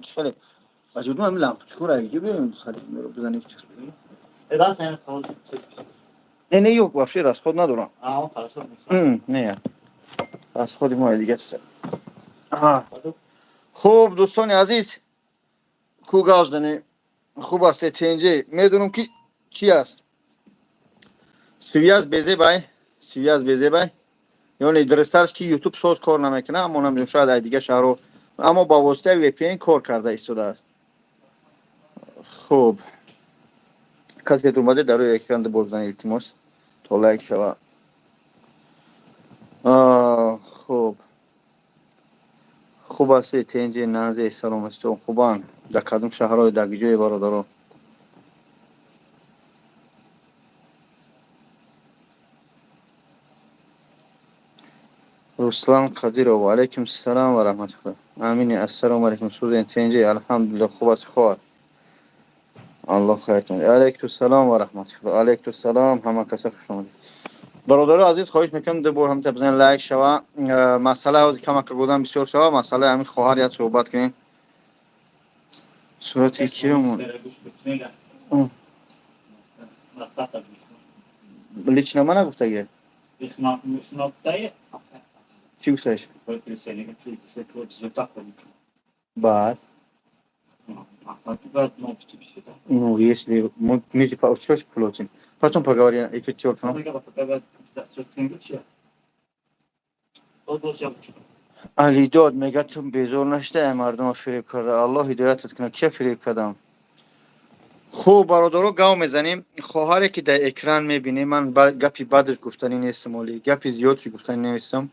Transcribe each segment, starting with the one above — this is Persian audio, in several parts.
خیلی وجود من لامپ چکور اگه ببینم خیلی رو بزنیم چیز بگیم. راست این خود نه yok вообще расход ندارم. хорошо. نه расход ما دیگه است. خوب دوستان عزیز کو گاوزنی خوب است تنجه میدونم که چی است سویاز بیزه بای یعنی درستش که یوتیوب سوز کار نمیکنه اما نمیدونم شاید دیگه شهرو اما با واسطه وی پی ان کار کرده ایستاده است. خوب کسی که اومده در روی اکران بزنید التماس تا لایک شود. خوب خوب است تنجه نازه سلام است خوبان در کدوم شهرهای در جای برادران رسلان قدیرو و علیکم السلام و رحمت الله. امین السلام علیکم سوزن تنجه الحمدلله خوب است خواه الله خیرتون. علیکم السلام و رحمت الله. علیکم السلام همه کسا خوش آمدید. برادر عزیز خواهش میکنم دوباره هم بزنید لایک شوا مسئله از کما که گفتم بسیار شوا مسئله همین خواهر یا صحبت کنیم صورتی کیمون لیچ نما نگفته چی گفتهش بعد ну если мы вместе получилось платим потом поговорим и пятерка علی داد میگه تو بیزار نشده مردم فریب کرده الله هدایتت کنه که فریب کردم. خوب برادرو گاو میزنیم خواهری که در اکران میبینیم من گپی بعدش گفتنی نیستم ولی گپی زیادی گفتنی نیستم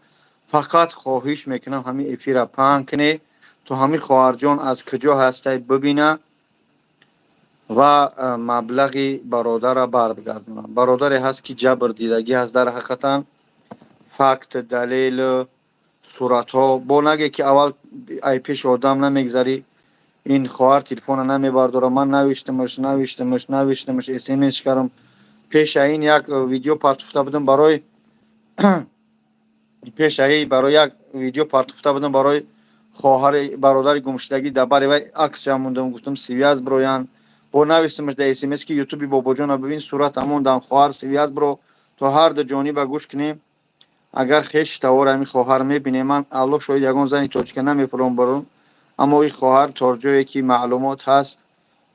فقط خواهش میکنم همین اپی را پهن کنی تو همین خواهر جان از کجا هستی ببینه و مبلغی برادر را برگردونه. برادری هست که جبر دیدگی هست در حقیقتا فکت دلیل صورت ها با نگه که اول ای پیش آدم نمیگذاری این خواهر تلفن نمیبرداره من نوشتمش اس ام اس کردم پیش این یک ویدیو پارتفته بودم برای یک ویدیو پارتفته بودم برای خواهر برادر گمشدگی در بر و عکس موندم گفتم سیویاز برویان با نوشتمش در اس ام اس که یوتیوب بابا جان ببین صورت همون خواهر سیویاز برو تو هر دو جانب گوش کنیم اگر خیش تاور همین خواهر میبینه من الله شاید یگان زنی تاجیک نمیپرم برون اما این خواهر ترجوی که معلومات هست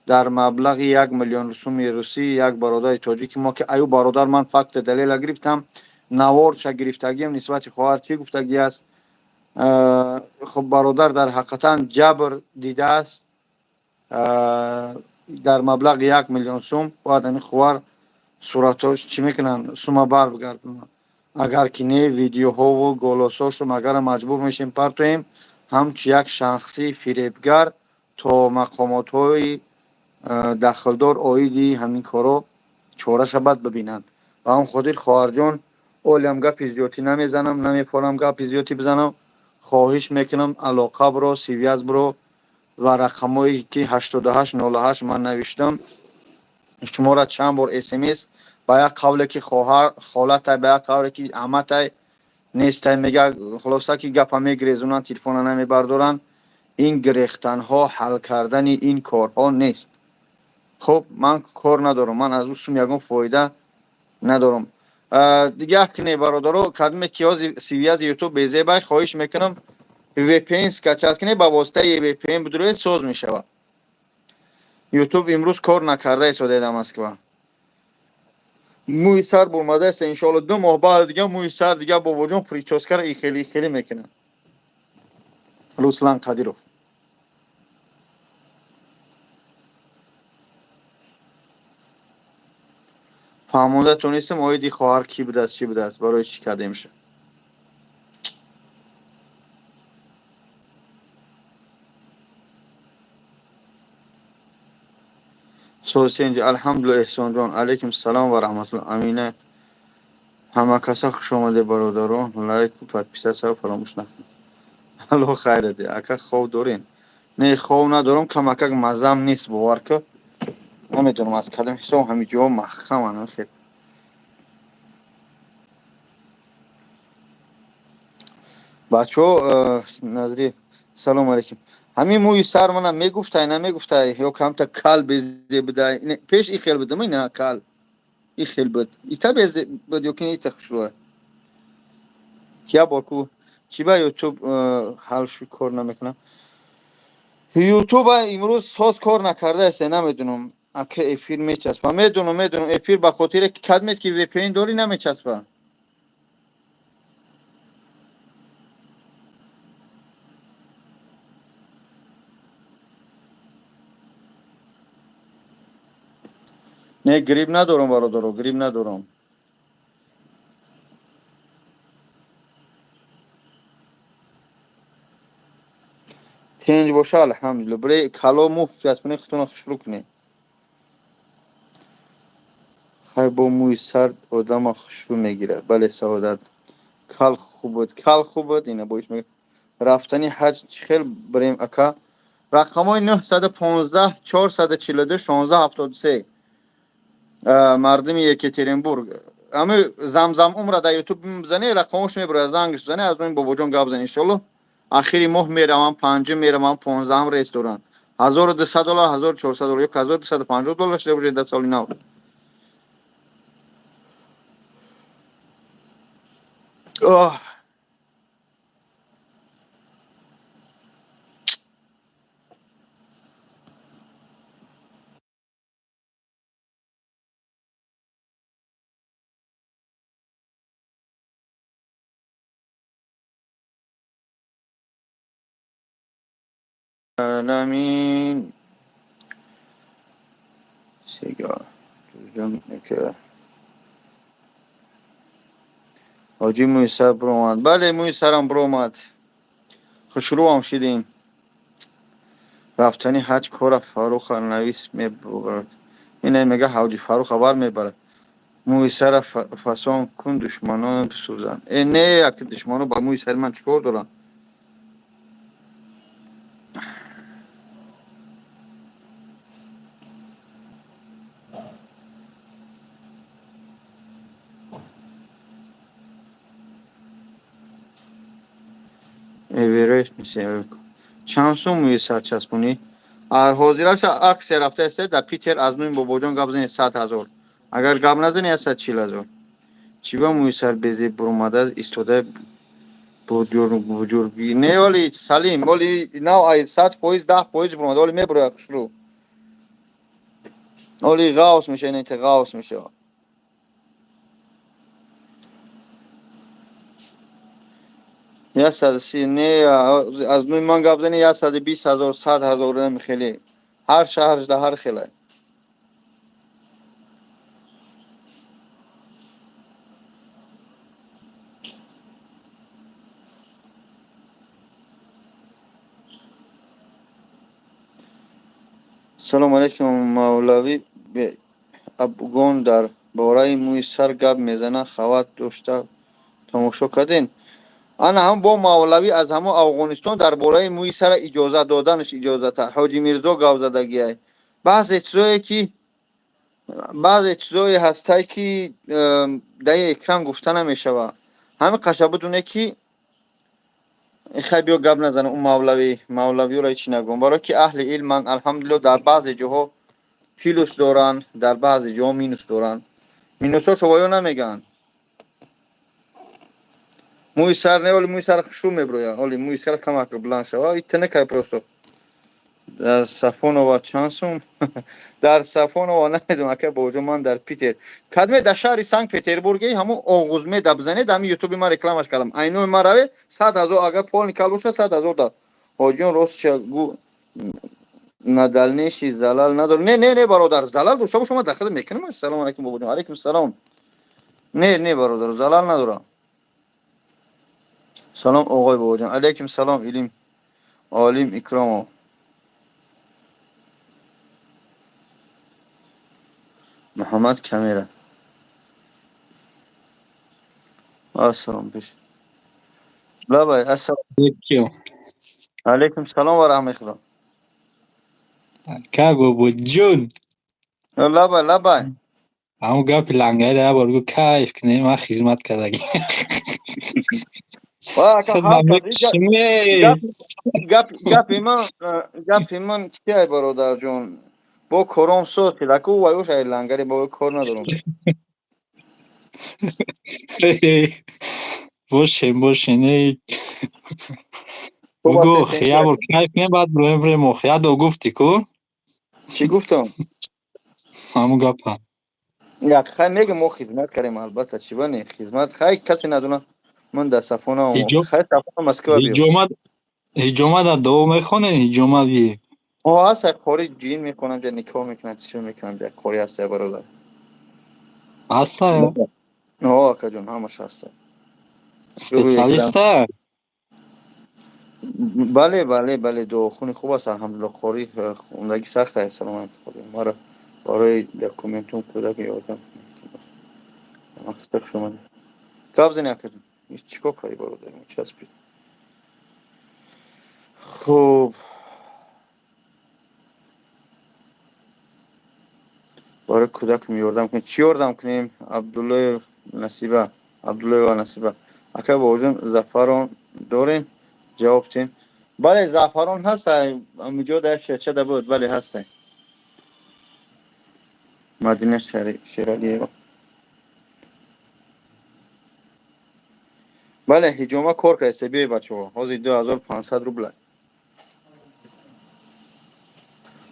در مبلغ 1 میلیون سوم روسی یک برادر تاجیکی ما که ایو برادر من فقط دلیل گرفتم نوار چه گرفتگیم نسبت خواهر چی گفتگی است خب برادر در حقیقتا جبر دیده است در مبلغ 1 میلیون سوم باید این خواهر صورتاش چی میکنن سوم بر بگردن اگر که نه ویدیوها و گلاساشو مگر مجبور میشیم پرتویم همچی یک شخصی فریبگر تا مقامات های دخلدار آیدی همین کارو چاره شبت ببینند و هم خودی خواهر جان اولیم گپی زیادی نمیزنم نمیپرم گپی زیادی بزنم خواهش میکنم علاقه برو سیویاز برو و رقمایی که 8808 من نوشتم شما را چند بار اس ام اس با یک قوله که خواهر خالت با یک قوله که عمت نیست میگه خلاصه که گپ میگریزونن تلفن نمیبردارن این گریختن ها حل کردن این کارها نیست. خب من کار ندارم من از اون یگان فایده ندارم دیگه کنه برادرو کدوم کیاز سیویاز یوتیوب بیزه بای خواهش میکنم وی پی ان سکچات کنه با واسطه وی پی ان بدروی سوز میشود یوتیوب امروز کار نکرده است دیدم است که موی سر برماده است ان شاء الله 2 ماه بعد دیگه موی سر دیگه با وجود پریچوسکر ای خیلی میکنه. رسلان قدیرو فهمونده تونستم آیدی خواهر کی بوده است چی بوده است برای چی کرده میشه. سوسنج الحمدلله احسان جان علیکم السلام و رحمت الله امینه همه کسا خوش آمده برادران لایک و پادپیسه سر فراموش نکنید. الله خیرت ده اکا خواب دارین نه خواب ندارم کمک مزم نیست باور که نمیدونم از کلم حساب همین جا مخمم خیلی بچه ها نظری سلام علیکم همین موی سر منم میگفتای نمیگفتای یا کم تا کال بزی بدای پیش ای خیل بدم اینا کال ای خیل بد ایتا بزی بد یا کنی ایتا خشروه کیا باکو چی با یوتیوب حال شو کار نمیکنم یوتیوب امروز ساز کار نکرده است نمیدونم اگه افیر میچسبه میدونم افیر به خاطر کدمت که وی پی ان داری نمیچسبه نه گریب ندارم برادر گریب ندارم تنج باشه الحمدلله برای کلامو چسبونه خودتون خشلو کنی خیلی با موی سرد آدم خشلو میگیره بله سعادت کل خوب بود اینه باش میگه رفتنی حج خیلی بریم اکا رقم های 915 442 1673 مردم یکترینبورگ اما زمزم عمر در یوتیوب میزنی رقمش میبره زنگش زنی از اون بابا جان گپ زنی انشالله آخری ماه میرم پنجم میرم 15 هم رستوران $1200 $1400 یک $1250 شده بوده 10 سالی نو اوه الامین سیگار که حاجی موی سر برآمد بله موی سرم برآمد خوشرو هم شدیم رفتنی حج کار فاروق نویس میبرد اینه میگه حاجی فاروق خبر میبره موی سر فسان کن دشمنان بسوزن نه اگه دشمنان با موی سر من چیکار دارن ایوریست میشه چند سو موی سر چسبونی حاضرش عکس رفته است در پیتر از نوین بابا جان گپ زنی 100,000 اگر گپ نزنی 140,000 چی با موی سر بزی برآمده ایستاده بزرگی نه ولی سلیم ولی نه ای 100% 10% برآمده ولی میبره شروع ولی غاوس میشه نه غاوس میشه 130 نه از نوع من گپ زنی 120,000 100,000 نمیخیلی هر شهرش در هر خیلی سلام علیکم مولوی ابگون در باره موی سر گپ میزنه خوات داشته تماشا کردین انا هم با مولوی از همه افغانستان در باره موی سر اجازه دادنش اجازه حاجی میرزا گپ زدگی بعض چیزایی هسته که در اکران گفته نمیشه همه قشه بدونه که خیلی بیا گپ نزنه اون مولوی را چی نگم برای که اهل علم الحمدلله در بعض جاها پلوس دارن در بعض جاها مینوس دارن مینوس ها شوایو نمیگن موی سر نه ولی موی سر خشو میبرویا ولی موی سر کمک بلند شوه ایتنه که پروستو در صفون و چانسوم در صفون و نمیدونم که بوجو من در پیتر کدمه در شهر سنت پتربورگی همون آغوزمه دبزنه دمی یوتیوب ما رکلامش کردم اینو ما روی 100,000 اگر پول نکال باشه 100,000 دا حاجیون راست چگو ندلنشی زلال نداره نه برادر زلال دو شما داخل میکنم سلام علیکم بابا جان علیکم سلام نه برادر زلال نداره سلام آقای بابا جان علیکم سلام علیم عالم اکرام محمد کمیره السلام پیش لا بھائی السلام کیوں علیکم السلام ورحمۃ اللہ Ka bobo June. لا بھائی Amo gap langare abar go kaif kne ma khizmat kadagi. واکه هر کسی خدمت گپ گپ من چیه برادر جون با کارم سوت لکو و یوش ای لنگری با کار ندارم باشین ای تو واسه بگو تنگ خیابر کیف نه بعد بریم خیادو گفتی کو چی گفتم همون گپا یک خیلی میگه ما خدمت کردیم البته چی بانی خدمت خیلی کسی ندونه من در صفونه هم خیلی صفونه مسکو بیام هیچ اومد دو میخونه هیچ اومد بی آه هست خوری جین میکنم یا نکاح میکنم چی میکنم یا خوری هسته برادر هسته آه که جون همش هسته بگو یک دم سپیسیالیسته بله دو خونی خوب است الحمدلله خوری خوندگی سخت است سلامت خوری ما را برای دکومنتون کودک یادم مخصوص شما قبض نکردم هیچ چیکار کاری برادر چسبید خوب برای کودک میوردم کنیم چی یوردم کنیم عبدالله و نصیبه اکا با وجود زفران داریم جواب تیم بله زفران هست امیجا در شچه بود بله هست مدینه شیرالیه بله هجومه کار کرده بیای بچه ها حاضر 2500 روبل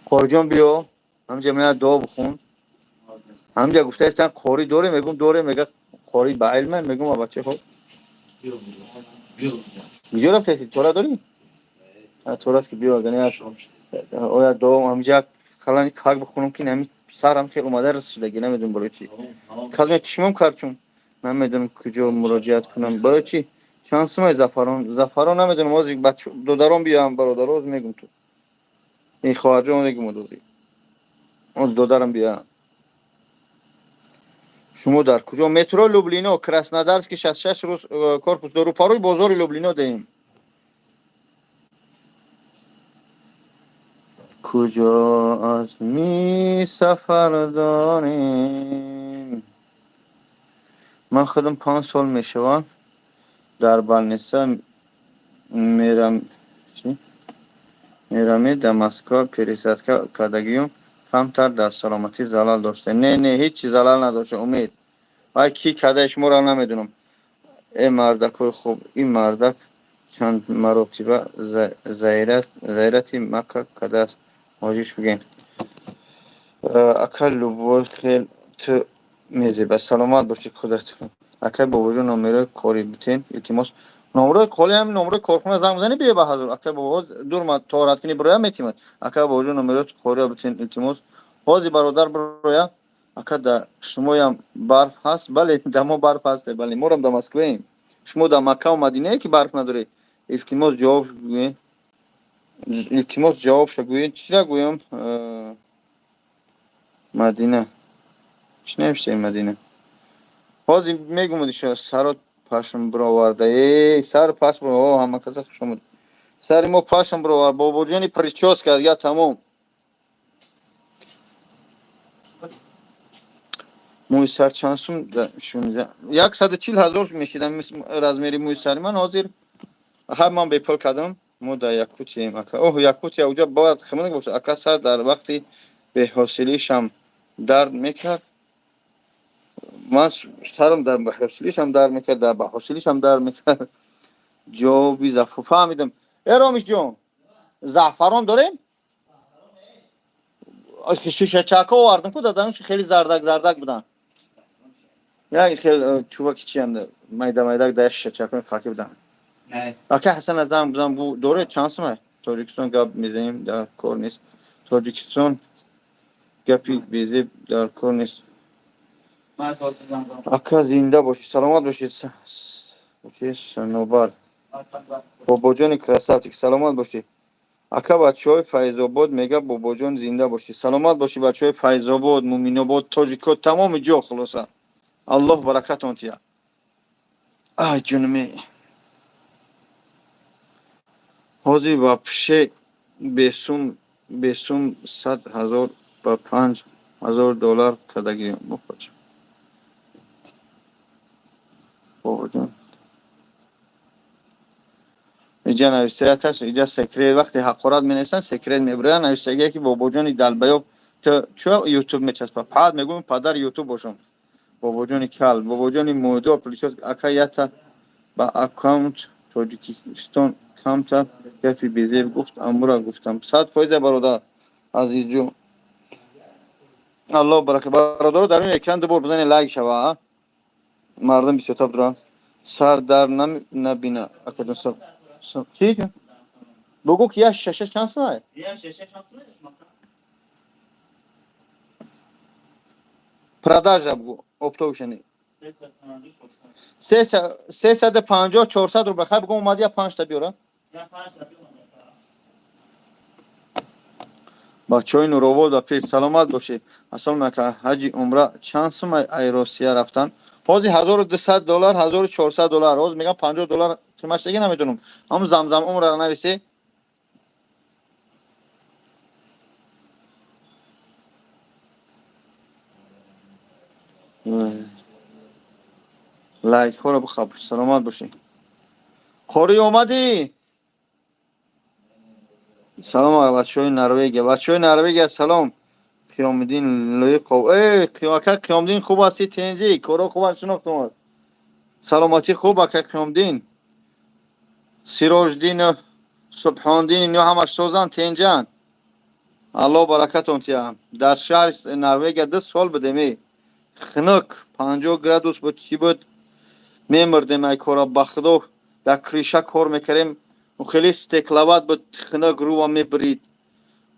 قاری بیا همجا میاد دعا بخون همجا گفته استن قاری داره میگم داره میگه قاری به علم میگم بچه ها بیجا رفته تو داری طورت که بیا گناه آیا دو همجا خلانی تاگ بخونم که نمی سرم خیلی اومده رس شده نمیدونم برای چی کلمه چشمم کارچون نمیدونم کجا مراجعت کنم برای چی شانسم های زفران نمیدونم از یک بچه دو درام بیام برادر روز میگم تو این خواهر جان میگم دوزی اون دو درم بیا شما در کجا مترو لوبلینا کراسنودارسک 66 روز корпус до روپاروی بازار لوبلینا دهیم کجا از می سفر داریم من خودم 5 سال میشوم در بالنسا میرم چی؟ میرامی دمسکو پیرسد کردگیم کمتر در سلامتی زلال داشته نه هیچ زلال نداشته امید وای کی کدش مرا نمیدونم ای مردک خوب این مردک چند مرتبه زیارتی مکه کرده است حاجیش بگیم اکل لبوی خیل تو میزی به سلامت باشی خودت اکل با وجود نمره کاری بتین التماس نمره کاری هم نمره کارخونه زنگ بزنی بیا به حضور اکل با وجود دور ما تورات کنی برای میتیمت اکل با وجود نمره کاری بتین التماس حاضی برادر برای اکل در شما هم برف هست بله دما برف هست بله مورم در مسکو ایم شما در مکه و مدینه که برف نداره التماس جواب گوین التماس جواب شگوین چرا گویم مدینه چی نمیشه این مدینه بازی میگم دیشا سرات پاشم برآورده ای سر پاش برو همه کسا شما سر ما پاشم برآورد با وجودی پریچوس کرد یا تمام موی سر چانسون 140,000 میشیدم مثل رزمیری موی سر من حاضر هم من به پول کردم مو در یکوتی ایم اکا اوه یکوتی اوجا باید خمونه باشه اکا سر در وقتی به حاصلیشم درد میکرد من سرم در حاصلیشم درد میکرد در حاصلیشم درد میکرد جوابی زفر فهمیدم رامیش جون زعفران داریم شیشه چاکا آوردن کو دادنش خیلی زردک بودن یا خیلی چوبکی چی هم میده در شیشه چاکا خاکی بودن اکه حسن از بزن بو دوره چانسمه تاجیکستان گپ میزنیم در کار نیست تاجیکستان گپی بیزی در کار نیست اکه زنده باشی سلامت باشی سنوبر بابا جان کراساتیک سلامت باشی اکا بچهای فیض‌آباد میگه بابا جان زنده باشی سلامت باشی بچهای فیض‌آباد مومن‌آباد تاجیکا تمام جا خلاصه الله برکتون تیا ای جونمی حاضی با پشه بیسوم 100,000 با 5,000 دلار کدگی مخوچ بابا جان اینجا نوشتهش اینجا سکرت وقتی حقارت می‌نویسن سکرت میبرن نوشته که باباجان دلبیو تو چه یوتیوب میچسبه بعد میگم پدر یوتیوب باشم باباجان کال باباجان مودو پلیشوس اکایتا با اکانت تاجیکستان کامتا گپی بیزه گفت امورا گفتم 100% برادر عزیزو الله برکت برادر در این اکران دو بار بزنید لایک شوه مردم بسیار دارن سر در نبینه اکادون سر چی بگو که یا شش چند ساعت продажа بگو اپتوشنی 350 400 رو بخوای بگو اومدی یا 5 تا بیاره بچهای نورواد و پیر سلامت باشی اصلا مکه حج عمره چند سوم ای روسیه رفتن حاضی $1200 $1400 روز میگم $50 قیمتش دیگه نمیدونم هم زمزم عمره رو نویسی لایک ها رو بخواب سلامت باشی خوری اومدی سلام بچهای نروژ سلام قیامالدین لایق ای قیامالدین خوب هستی تنجی کارو خوب است شناختم سلامتی خوب که قیامالدین سیروجدین سبحاندین اینو همش سوزن تنجان الله برکتون تیا در شهر نروژ 2 سال بدمی خنک 50 گرادوس بود چی بود میمردیم ای کارا بخدو در کریشه کار میکردیم و خیلی استکلابات بود خنک رو میبرید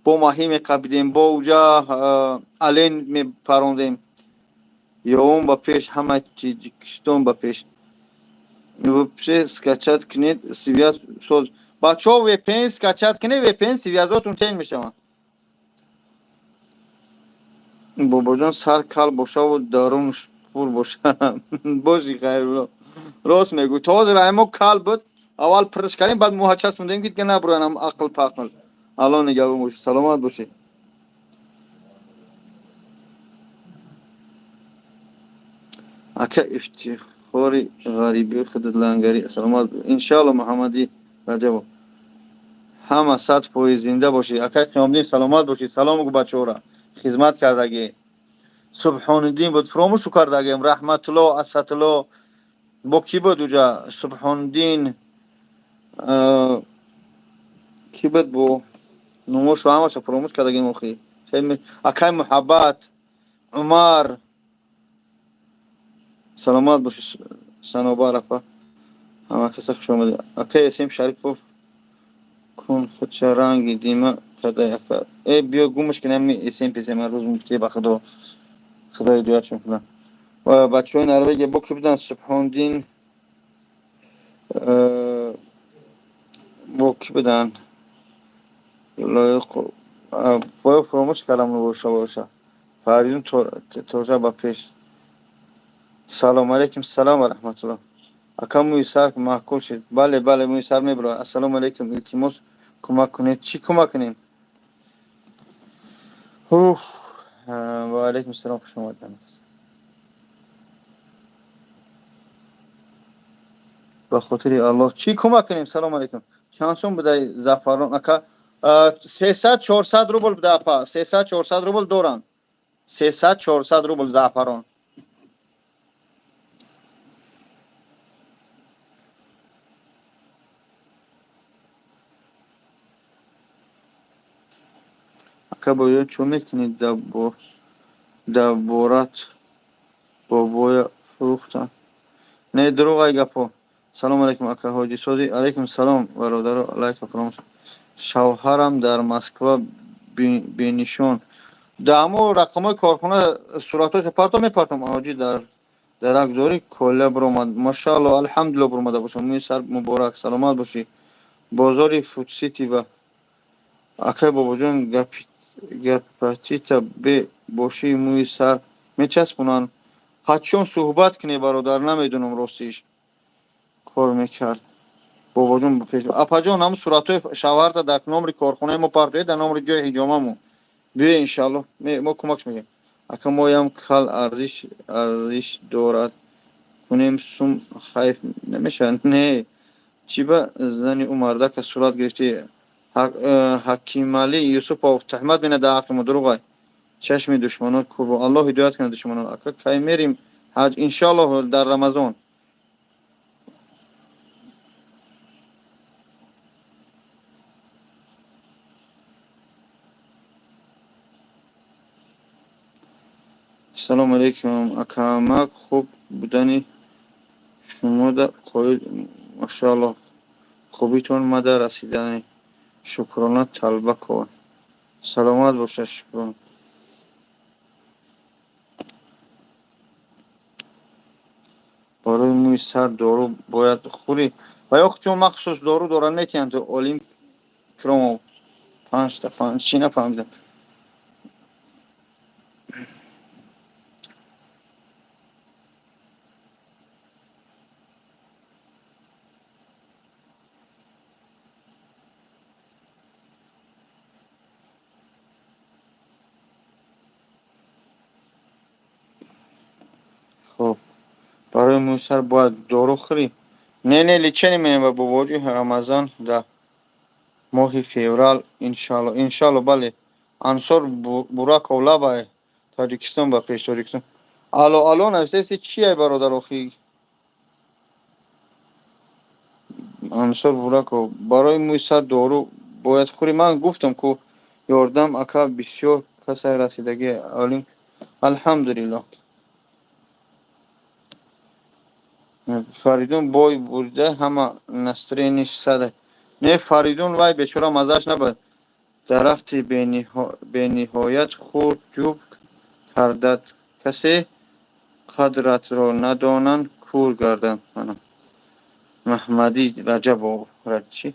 با ماهی میقبیدیم با اوجا الین میپروندیم یا اون با پیش همه تاجیکستان با پیش وپشه скачать کنید سیویاز سوز بچه ها وپن скачать کنید وپن سیویازاتون تین میشون بابا جان سر کل باشه و دارونش پر باشه باشی خیر راست میگو تازه رایمو کل بود اول پرش کردیم بعد موهچس موندیم که نبرانم عقل پاقل الان نگاه باشی سلامت باشی اکا افتخاری غریبی خودت لنگری سلامت انشالله محمدی رجب همه 100% زنده باشی اکا قیامالدین سلامت باشی سلام گو بچه را خدمت کردگی سبحان الدین بود فراموش کردگیم رحمت الله اسد الله با کی بود اوجا سبحان الدین کی بود بو نموش همه فراموش کردگیم اخی اکای محبت عمر سلامت باشی سنوبر افا همه کسی خوش آمده اکای اسم شریف کن خود چه رنگی دیمه کده اکا ای بیا گومش کنم اسم پیسه من روز مفتی بخدا خدای دویت شون کنم و بچه های نروژ با کی بودن سبحان الدین با کی بودن لایق باید فراموش کردم رو باشه فریدون توجه با پیش سلام علیکم سلام و رحمت الله اکا موی سر محکول شد بله موی سر میبره السلام علیکم التماس کمک کنید چی کمک کنیم و علیکم السلام خوش آمدید به خاطر الله چی کمک کنیم سلام علیکم چند سوم بده زعفران اکا 300 400 روبل بده اپا 300 400 روبل دوران 300 400 روبل زعفران اکا باید چون میکنید دبورت بابای فروختن نه دروغ ای گپو سلام علیکم اکا حاجی سازی علیکم سلام برادر علیکم فراموش شوهرم در مسکو بینشون دامو رقمای کارخونه صورتاش پارتو میپارتم حاجی در درکداری کله برآمد ماشاءالله الحمدلله برآمده باشم می سر مبارک سلامت باشی بازاری فود سیتی و اکای بابا جان گپتیتا به باشی موی سر میچسبونن قچون صحبت کنی برادر نمیدونم راستیش کار میکرد بابا جون پیش اپا جان هم صورتای شوهر در نمر کارخونه ما پارتوی در نمر جای حجامه مو بیا انشالله ما کمکش میگیم اکا ما هم کل ارزش دارد کنیم سوم خیف نمیشه نه چی به زنی اومرده که صورت گرفتی حکیم علی یوسف تحمد بینه در حق ما دروغ چشم دشمنان کو الله هدایت کنه دشمنان اکا کی میریم حج انشالله در رمضان. سلام علیکم اکامک خوب بودنی شما در قاید ماشاءالله خوبیتون مده رسیدنی شکرانه طلبه کن سلامت باشه شکران. برای موی سر دارو باید خوری و یا چون مخصوص دارو دارن میتین تو اولیم کرام 5 تا 5 چی نفهمیدم. خب برای موی سر باید دارو خوری نه لیچنی میم و بواجی رمضان در ماه فیورال انشالله بله انصار براک اولا بای تاجیکستان با پیش تاجیکستان الان نفسه چیه برادر اخی انصار براک برای موی سر دارو باید خوری من گفتم که یاردم اکا بسیار کسی رسیدگی علیم الحمدلله فریدون بای برده همه نسترینش سده نه فریدون وای بیچاره مزاش نبود درخت بینهایت خورد جوب کردد کسی قدرت را ندانند کور گردند منم محمدی رجب آورد چی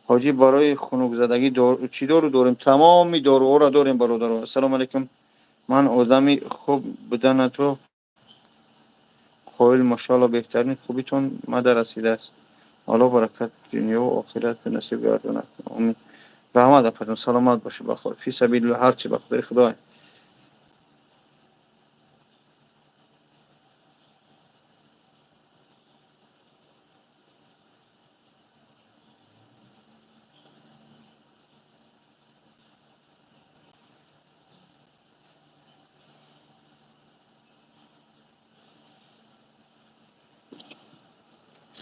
حاجی برای خنک زدگی چی دارو داریم تمامی داروها را داریم برادر. السلام علیکم من آدمی خوب بودن تو خیلی ماشاءالله بهترین خوبیتون مده رسیده است الله برکت دنیا و آخرت نصیب گرداند امین رحمت اپرون سلامت باشه بخیر فی سبیل الله هر چی بخیر خدا.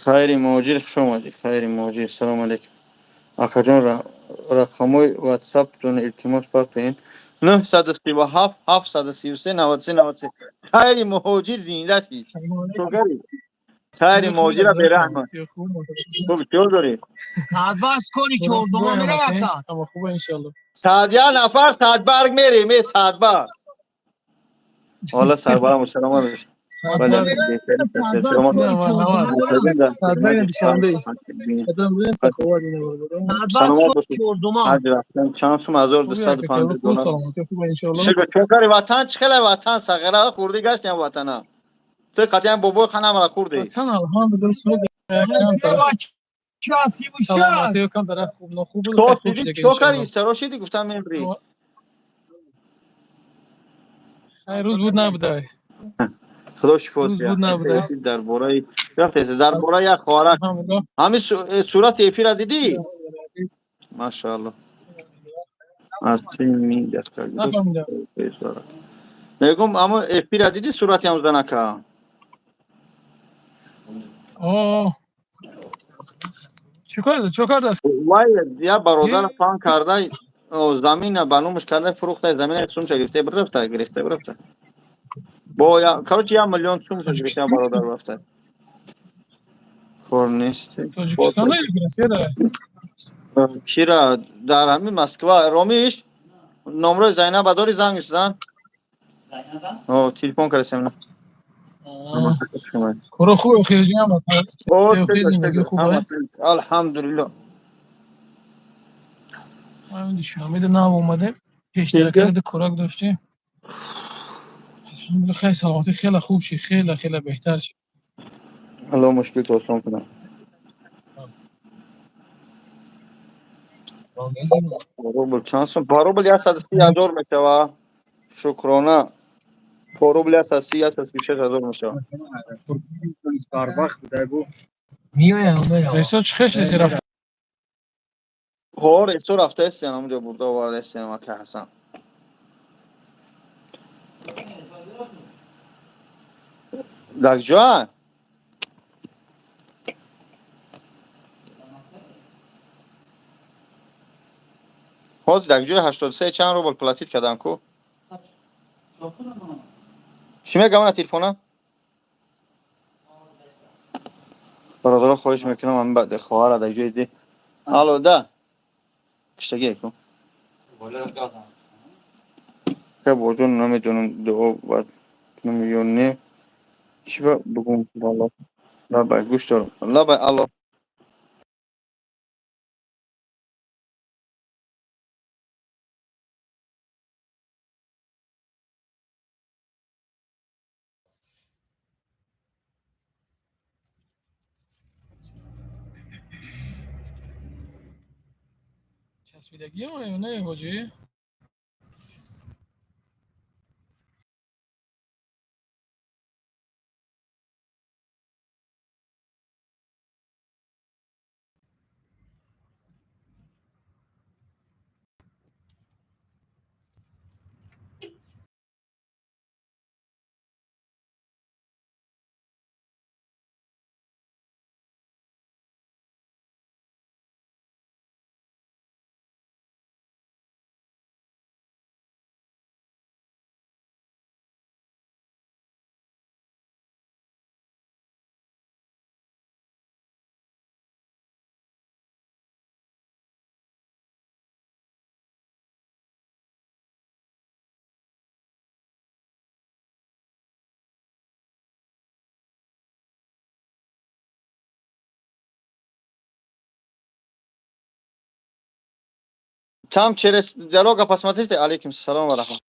خیری مهاجر خوش آمدی خیری مهاجر سلام علیکم آقا جان رقمای واتساپ تون التماس بکنین 937 733 93 93 خیری مهاجر زنده شید سلام علیکم. شکری خیری صدای خوبی مهاجر داری برحمت سلامتی خوب خوب چطور داری ساعت بس کنی که اردوما میره یکا اما خوبه انشالله. سعدیا نفر ساعت برگ میری ساعت برگ والا سربرم سلام علیکم ساعت بله بر بهترین ساعت کسی بس سلامت نه کنی که والله اردوما میره بهترین در ساعت خدمت بین اسلام دوشنبه قدم بودن سخوات اینه بود. ساعت بس سلامت کنی باشید که اردوما حج رفتن چند سوم خوبی که تو 1250 خوب دلار سلامتی خوبه انشالله. شکر چوکاری وطن چخله وطن سغره خوردی گشتیم وطنه تو قطعا بابای خانم را خوردی وطن الحمدلله سوز کم طرف کسی سلامتی کم طرف خوب نه خوب بود تو خیلی خوب سیدی شده که چوکاری انشالله. سراشیدی گفتم میبری خیلی روز بود نبوده. خدا شفات روز بیا بود نبوده. در باره در باره یک خواهرک الحمدلله. همین صورت ایپی را دیدی ماشاءالله از چین می دست کرد نفهمیدم. میگم اما ایپی را دیدی صورت هم زنکا آه چیکار دست وای یا برادر کی؟ فان کرده زمین بنومش کرده فروخته زمین سوم گرفته گرفته با یا کاروچ 1,000,000 سوم گرفته برادر رفته کار نیست تاجیکستان نمیگیره. چرا در همین مسکو رومیش نمره زینب داری زنگش زن تلفن کرسیم نه کارا خوبه خیلی هم او خیلی شکر زندگی شکر همه خوبه. الحمدلله همین شامل نام اومده پیشتر دیگه کرده کراک داشته. الحمدلله خیلی سلامتی خیلی خوب شی خیلی بهتر شی. الله مشکل تو آسان کنه روبل چانس روبل 130,000 میشوه شکرانه روبل 130 136,000 میشوه Starbucks بوده رسا چه خش رسی رفته ها رسو رفته استین همونجا برده آورده استین مکه حسن در جا حاضر در جای 83 چند روبل پلاتیت کردن کو چی میگم من تلفنم برادر خواهش میکنم من بعد خواهر در جای دی الو ده کشتگی کو که بودون نمیدونم دو بعد نمیونه چی بگم والا لا با گوش دارم لا با الو چسبیدگی ما نه حاجی там через дорога посмотрите алейкум салам ва рахмат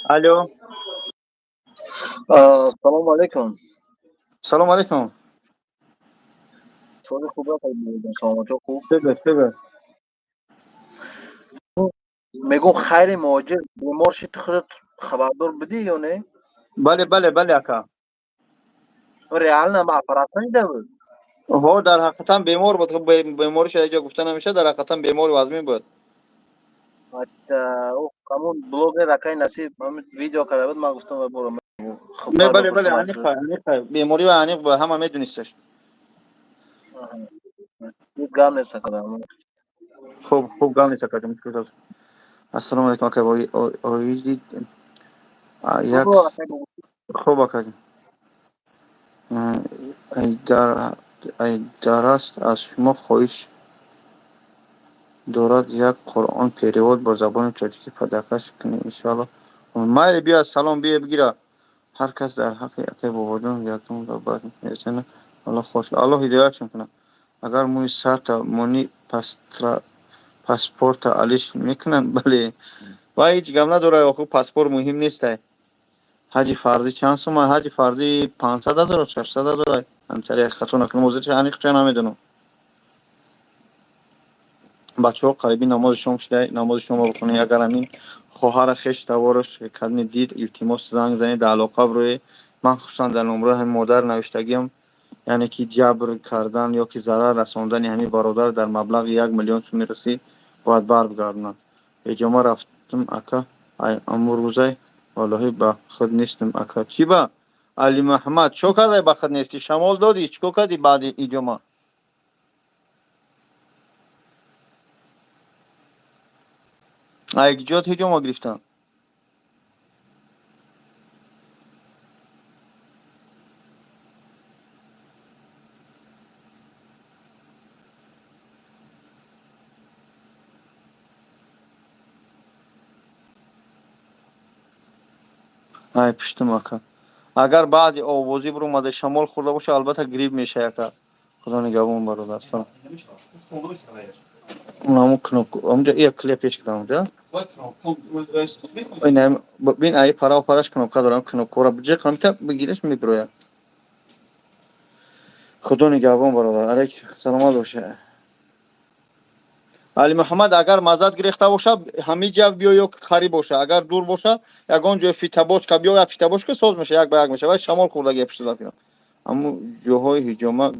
الو سلام علیکم. سلام علیکم صحبت خوب است. سلامت و خوب. بگو میگم خیر مهاجر بیمار شد خودت خبردار بدی یا نه؟ بله اکا ریال نه معافرت نیده بود. هو در حقیقتا بیمار بود خب بیمارش اینجا گفته نمیشه در حقیقتا بیمار و آزمین بود او همون بلوگ رکای نصیب همین ویدیو کرده بود من گفتم برو نه خبر بله بپرسم از عمیق بیماری و عمیق بود همه میدونستش یک گام نیست کدام. خوب گام نیست کردم السلام علیکم اکا اویدید یک بگو رکای خوب اکا در در است از شما خواهش دارد یک قرآن پیرواد با زبان تاجیکی پدرکش کنید انشاءالله مایل بیا سلام بیا بگیره هر کس در حق یکی بودن یکم را باید میکنه الله خوش الله هدایتشون کنه اگر موی سر تا مونی پاسپورت علیش میکنن بله و هیچ گم نداره خوب پاسپورت مهم نیست حاجی فرضی چند سومه حاجی فرضی 500 داره 600 داره همچنین خطون کنم موزه چه انیق چه نمیدونم بچه ها قریبی نماز شام شده نماز شما بخونید اگر همین خواهر خش توارش کلمی دید التماس زنگ زنید در علاقه روی من خصوصا در نمره هم مادر نوشتگیم یعنی که جبر کردن یا که ضرر رساندن همین برادر در مبلغ 1,000,000 سوم رسی باید برگردند اجامه رفتم اکا امور روزه والله با خود نیستم اکا چی با علی محمد چو کرده با خود نیستی شمال دادی چکو کردی بعد اجامه ایگجات اجامه گرفتن ай пиштум ака. Агар баъди овозӣ биромада шамол хӯрда боша, албатта грипп мешавад ака. Худо нигоҳбон бародар. Унаму кнопку. Онҷа ия клип пеш кардам онҷа. Инам бин ай парав параш кнопка дорам, кнопкаро биҷиқам та бигириш мебирояд. Худо нигоҳбон бародар. Алек саломат боша. Али Муҳаммад агар маззат гирехта боша, ҳамиҷа биё ё қариб боша. Агар дур боша, ягон ҷои фитабочка биё, я фитабочка соз меша, як ба як меша. Вай шамол хӯрдаги пиштила фирам. Аммо ҷоҳои ҳиҷома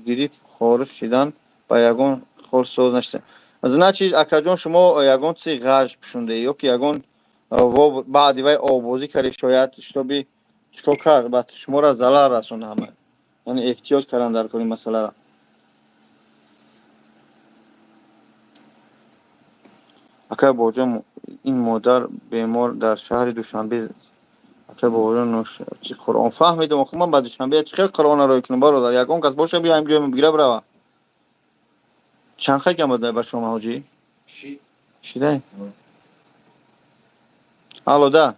гириф хориш шидан ба ягон хол соз нашуда. Значит, акаҷон шумо ягон чизи ғаж пӯшонде ё ки ягон баъди вай овозӣ карди, шояд штоби чикор кард, баъд шуморо залал расонд ҳама. Яъне эҳтиёт кардам дар кори масъаларо. Ака боҷон ин модар бемор дар шаҳри Душанбе. Ака боҷон нош чи Қуръон фаҳмидам. Охо ман ба Душанбе чи хел Қуръон нароӣ кунам бародар. Ягон кас боша биё ҳам ҷоям бигира бирава. Чанд қайка бода ба шома ҳоҷӣ? Шидай. Алло, да.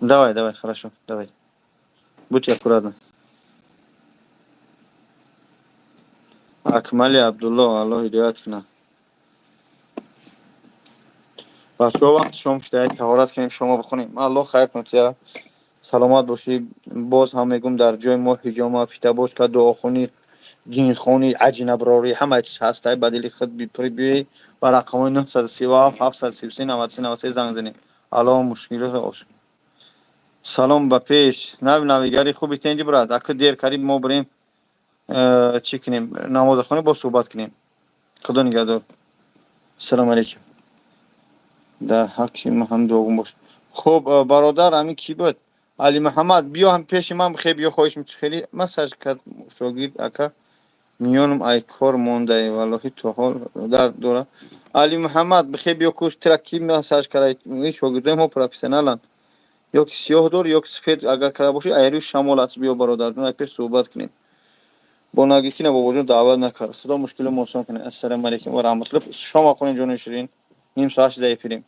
Давай, хорошо, давай. Будь аккуратна. Акмали Абдулло, Алло ҳидоят кунад. бачаҳо вақти шом шудаед, таҳорат кунем, шомо бихӯрем. Аллоҳ хайр кунад я. Саломат бошӣ. Боз ҳам мегӯм дар ҷои мо ҳиҷома, фитабочка, дуохонӣ, ҷинхонӣ, аҷнаброрӣ ҳама чиз ҳаст. Ба дили худ бипурӣ биёӣ ба рақамҳои 937 733 93 93 занг занед. Аллоҳ мушкилотро осон. Салом ба пеш. Навигари хуби тенҷи брат. Ака дер кариб мо бирем чӣ кунем? Намозахона бо суҳбат кунем. Худо нигаҳдор. Ассалому алайкум. Дар ҳаққи мо ҳам дуогун бош. Хуб бародар, ҳамин кӣ буд? Али Муҳаммад биё ҳам пеши ман бихеб биё, хоҳиш мекунам. Хеле массаж кард шогирд ака. Миёнам ай кор мондаи валлоҳи то ҳол дард дора. Али Муҳаммад бихеб биё кӯш тира ки массаж кард. Шогирдои мо профессионаланд. Ё ки сиёҳ дор, ё ки сфед агар карда бошӣ, айрӯ шамол аст биё бародар. Ай пеш суҳбат кунем. Бо нагистина бобоҷон даъват накард. Худо мушкило мо осон кунад. Ассалому алайкум ва раҳматуллоҳ. Шом охӯрем ҷони ширин. Ним соат шуда эфирем.